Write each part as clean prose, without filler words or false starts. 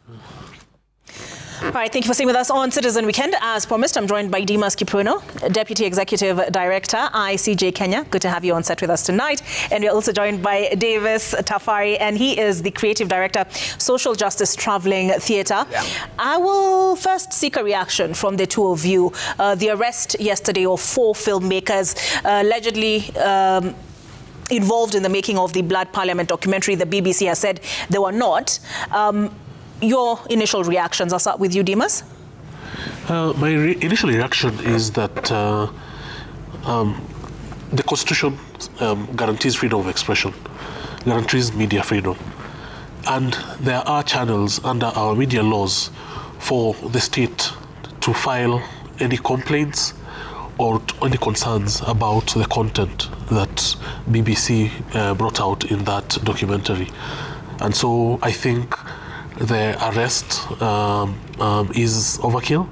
All right, thank you for staying with us on Citizen Weekend. As promised, I'm joined by Dimas Kipuno, Deputy Executive Director, ICJ Kenya. Good to have you on set with us tonight. And we're also joined by Davis Tafari, and he is the Creative Director, Social Justice Traveling Theatre. Yeah. I will first seek a reaction from the two of you. The arrest yesterday of 4 filmmakers allegedly involved in the making of the Blood Parliament documentary. The BBC has said they were not. Your initial reactions. I'll start with you, Dimas. My initial reaction is that the Constitution guarantees freedom of expression, guarantees media freedom. And there are channels under our media laws for the state to file any complaints or any concerns about the content that BBC brought out in that documentary. And so I think the arrest is overkill,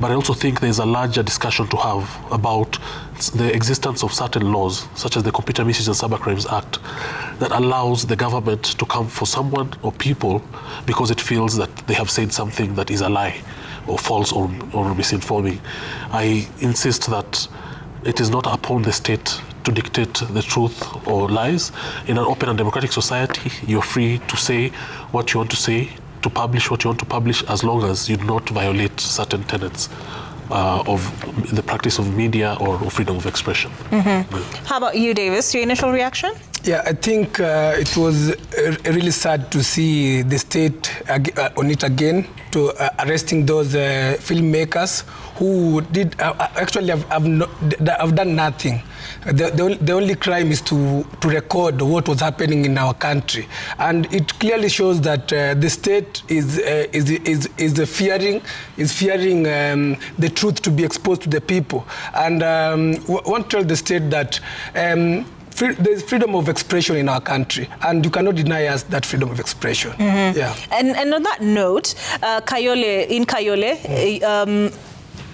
but I also think there's a larger discussion to have about the existence of certain laws, such as the Computer Misuse and Cybercrimes Act, that allows the government to come for someone or people because it feels that they have said something that is a lie or false or misinforming. I insist that it is not upon the state to dictate the truth or lies. In an open and democratic society, you're free to say what you want to say, to publish what you want to publish, as long as you do not violate certain tenets of the practice of media or freedom of expression. Mm-hmm. Yeah. How about you, Davis? Your initial reaction? Yeah, I think it was really sad to see the state on it again, to arresting those filmmakers who did actually have done nothing. The only crime is to record what was happening in our country, and it clearly shows that the state is fearing the truth to be exposed to the people. And want to tell the state that there's freedom of expression in our country, and you cannot deny us that freedom of expression. Mm-hmm. Yeah. And on that note, Kayole,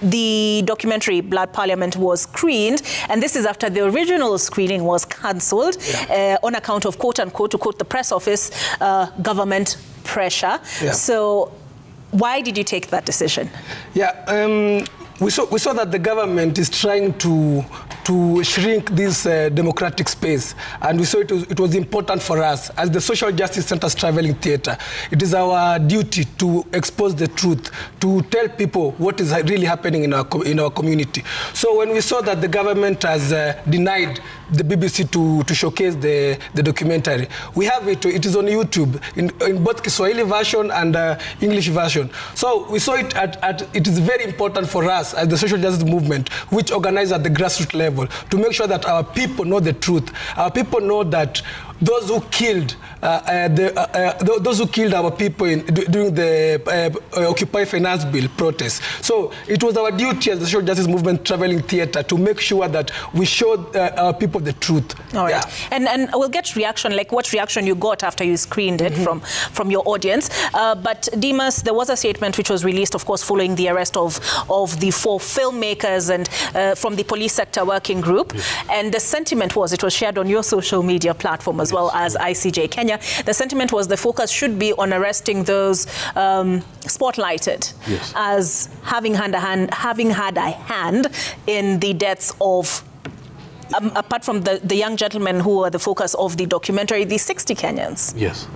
the documentary Blood Parliament was screened, and this is after the original screening was cancelled on account of, quote-unquote, to quote the press office, government pressure. Yeah. So why did you take that decision? Yeah, we saw that the government is trying to shrink this democratic space, and we saw it was important for us as the Social Justice Center's Traveling Theatre. It is our duty to expose the truth, to tell people what is really happening in our community. So when we saw that the government has denied the BBC to showcase the documentary, we have it. It is on YouTube in both Kiswahili version and English version. So we saw it it is very important for us as the social justice movement, which organizes at the grassroots level, to make sure that our people know the truth. Our people know that those who killed our people during the Occupy Finance Bill protest. So it was our duty as the social justice movement Traveling Theatre to make sure that we showed our people the truth. All right. Yeah. And we'll get reaction, like what reaction you got after you screened it from your audience. But Dimas, there was a statement which was released, of course, following the arrest of the 4 filmmakers and from the police sector working group. Yes. And the sentiment was, it was shared on your social media platform as well as ICJ Kenya. The sentiment was the focus should be on arresting those spotlighted as having had a hand in the deaths of, apart from the young gentlemen who were the focus of the documentary, the 60 Kenyans. Yes.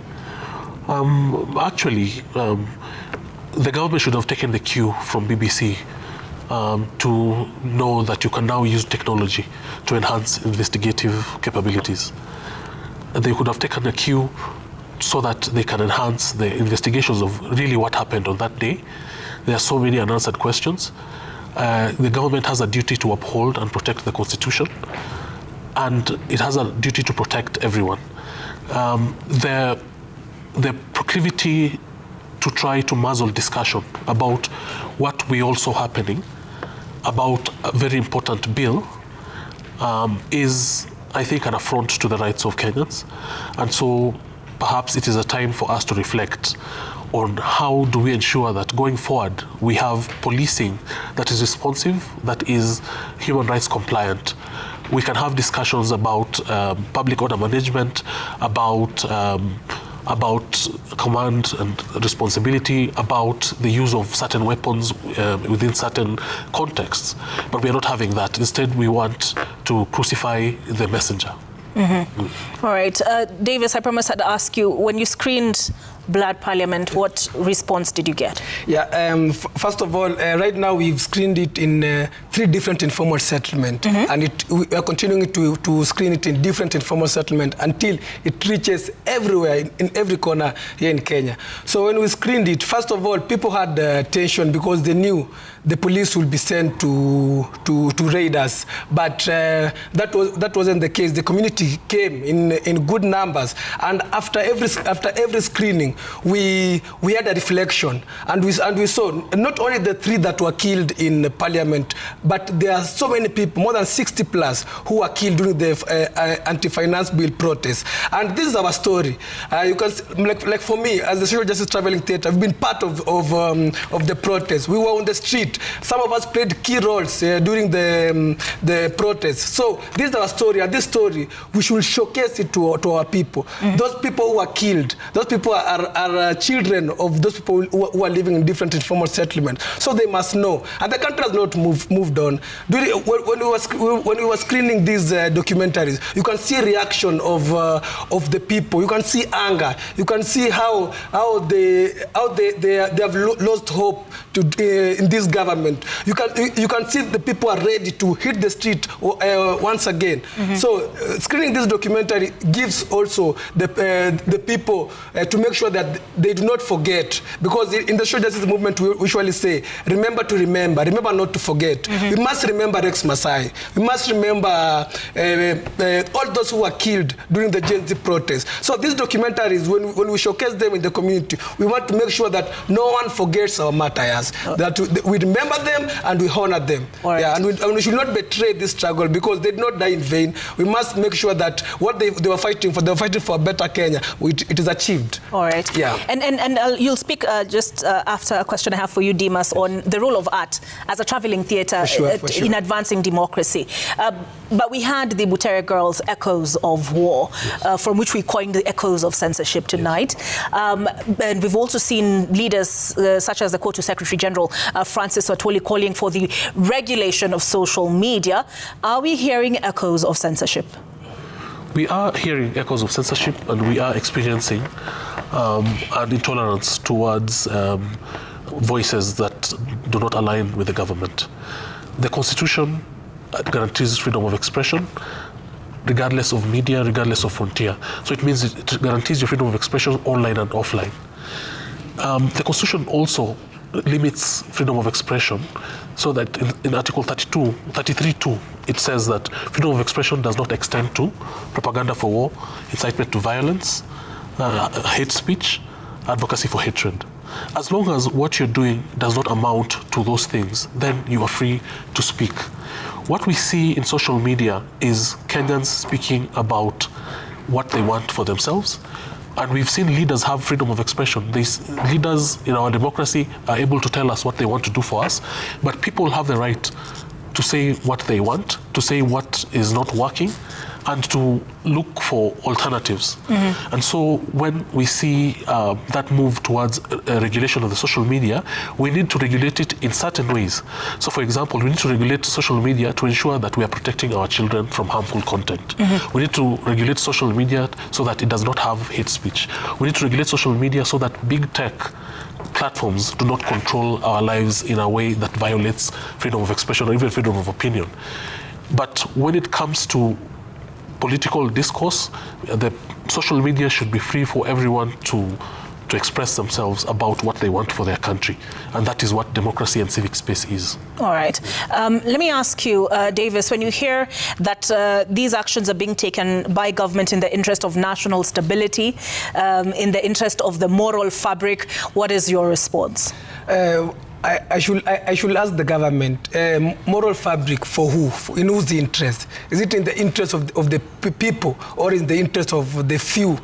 Actually, the government should have taken the cue from BBC to know that you can now use technology to enhance investigative capabilities. They could have taken a cue so that they can enhance the investigations of really what happened on that day. There are so many unanswered questions. The government has a duty to uphold and protect the Constitution, and it has a duty to protect everyone. The proclivity to try to muzzle discussion about what we all saw happening about a very important bill is, I think, an affront to the rights of Kenyans. And so perhaps it is a time for us to reflect on how do we ensure that going forward we have policing that is responsive, that is human rights compliant. We can have discussions about public order management, about about command and responsibility, about the use of certain weapons within certain contexts. But we are not having that. Instead, we want to crucify the messenger. All right. Davis, I promised I'd ask you, when you screened Blood Parliament, what response did you get? Yeah, first of all, right now we've screened it in 3 different informal settlements, and we are continuing to screen it in different informal settlements until it reaches everywhere, in every corner here in Kenya. So when we screened it, first of all, people had tension because they knew the police would be sent to raid us, but that wasn't the case. The community came in good numbers, and after every screening, we had a reflection, and we saw not only the 3 that were killed in Parliament, but there are so many people, more than 60 plus, who were killed during the anti-finance bill protests. And this is our story. You can like for me, as the Social Justice Traveling Theatre, I've been part of the protests. We were on the street. Some of us played key roles during the protests. So this is our story, and this story, we should showcase it to our people. Those people who are killed, those people are children of those people who are living in different informal settlements. So they must know. And the country has not moved on. When we were screening these documentaries, you can see reaction of the people. You can see anger. You can see how they have lost hope in this government. You can see the people are ready to hit the street once again. So screening this documentary gives also the people to make sure that they do not forget, because in the social justice movement we usually say, remember to remember not to forget. We must remember Rex Masai. We must remember all those who were killed during the Gen Z protests. So these documentaries, when we showcase them in the community, we want to make sure that no one forgets our martyrs, that we remember them and we honor them. Right. Yeah, and we should not betray this struggle, because they did not die in vain. We must make sure that what they were fighting for a better Kenya, it is achieved. All right. Yeah. And you'll speak just after a question I have for you, Dimas, on the role of art as a traveling theatre in advancing democracy. But we had the Butere Girls' Echoes of War, from which we coined the Echoes of Censorship tonight. And we've also seen leaders such as the Court Secretary General Francis Watoli calling for the regulation of social media. Are we hearing echoes of censorship? We are hearing echoes of censorship, and we are experiencing an intolerance towards voices that do not align with the government. The Constitution guarantees freedom of expression, regardless of media, regardless of frontier. So it means it guarantees your freedom of expression online and offline. The Constitution also limits freedom of expression, so that in Article 33.2, it says that freedom of expression does not extend to propaganda for war, incitement to violence, hate speech, advocacy for hatred. As long as what you're doing does not amount to those things, then you are free to speak. What we see in social media is Kenyans speaking about what they want for themselves. And we've seen leaders have freedom of expression. These leaders in our democracy are able to tell us what they want to do for us, but people have the right to say what they want, to say what is not working, and to look for alternatives. And so when we see that move towards regulation of the social media, we need to regulate it in certain ways. So for example, we need to regulate social media to ensure that we are protecting our children from harmful content. We need to regulate social media so that it does not have hate speech. We need to regulate social media so that big tech platforms do not control our lives in a way that violates freedom of expression or even freedom of opinion. But when it comes to political discourse, the social media should be free for everyone to express themselves about what they want for their country. And that is what democracy and civic space is. All right. Let me ask you, Davis, when you hear that these actions are being taken by government in the interest of national stability, in the interest of the moral fabric, what is your response? I should ask the government, moral fabric for who? In whose interest? Is it in the interest of the people, or in the interest of the few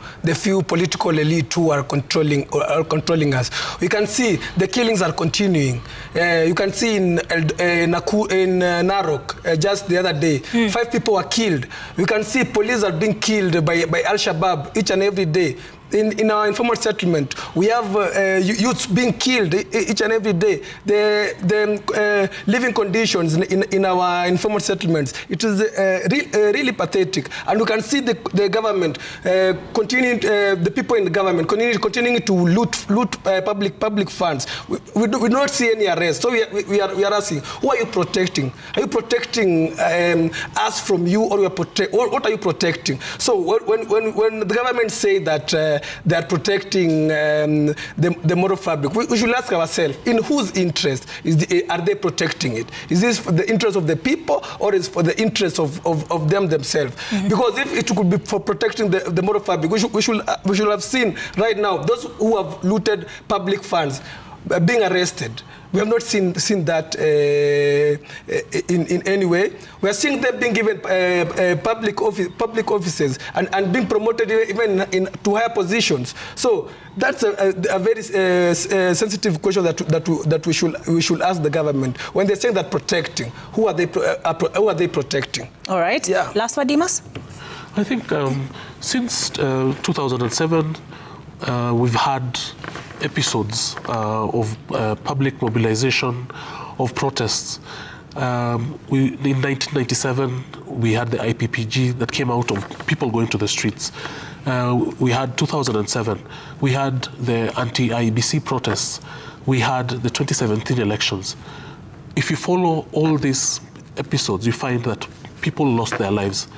political elite who are controlling us? We can see the killings are continuing. You can see in Narok just the other day, 5 people were killed. You can see police are being killed by Al-Shabaab each and every day. in our informal settlement, we have youths being killed each and every day. The living conditions in our informal settlements, it is really pathetic. And we can see the government continuing, the people in the government continuing to loot public funds. We do not see any arrest. So we are asking, who are you protecting? Are you protecting us from you, or what are you protecting? So when the government say that they are protecting the moral fabric, we should ask ourselves, in whose interest are they protecting it? Is this for the interest of the people, or is it for the interest of them themselves? Because if it could be for protecting the moral fabric, we should have seen right now those who have looted public funds being arrested. We have not seen that in any way. We are seeing them being given public offices and being promoted even to higher positions. So that's a very sensitive question that we should ask the government when they're saying that protecting. Who are they protecting? All right. Yeah. Last one, Dimas. I think since 2007, we've had episodes of public mobilization, of protests. In 1997, we had the IPPG that came out of people going to the streets. We had 2007, we had the anti-IBC protests. We had the 2017 elections. If you follow all these episodes, you find that people lost their lives.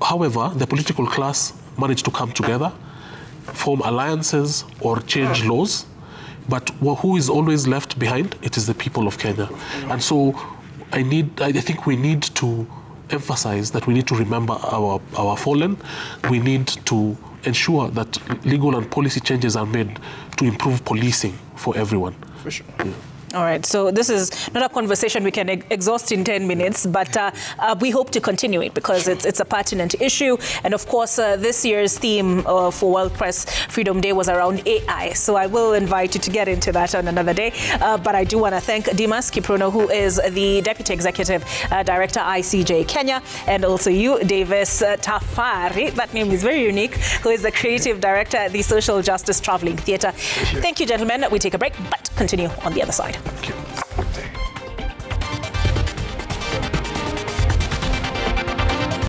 However, the political class managed to come together, form alliances or change laws, but who is always left behind? It is the people of Kenya. And so I think we need to emphasize that we need to remember our fallen. We need to ensure that legal and policy changes are made to improve policing for everyone. For sure. Yeah. All right, so this is not a conversation we can exhaust in 10 minutes, but we hope to continue it because it's a pertinent issue. And of course, this year's theme for World Press Freedom Day was around AI. So I will invite you to get into that on another day. But I do want to thank Dimas Kiprono, who is the Deputy Executive Director, ICJ Kenya, and also you, Davis Tafari, that name is very unique, who is the Creative Director at the Social Justice Traveling Theatre. Thank you, gentlemen. We take a break, but continue on the other side. Thank you.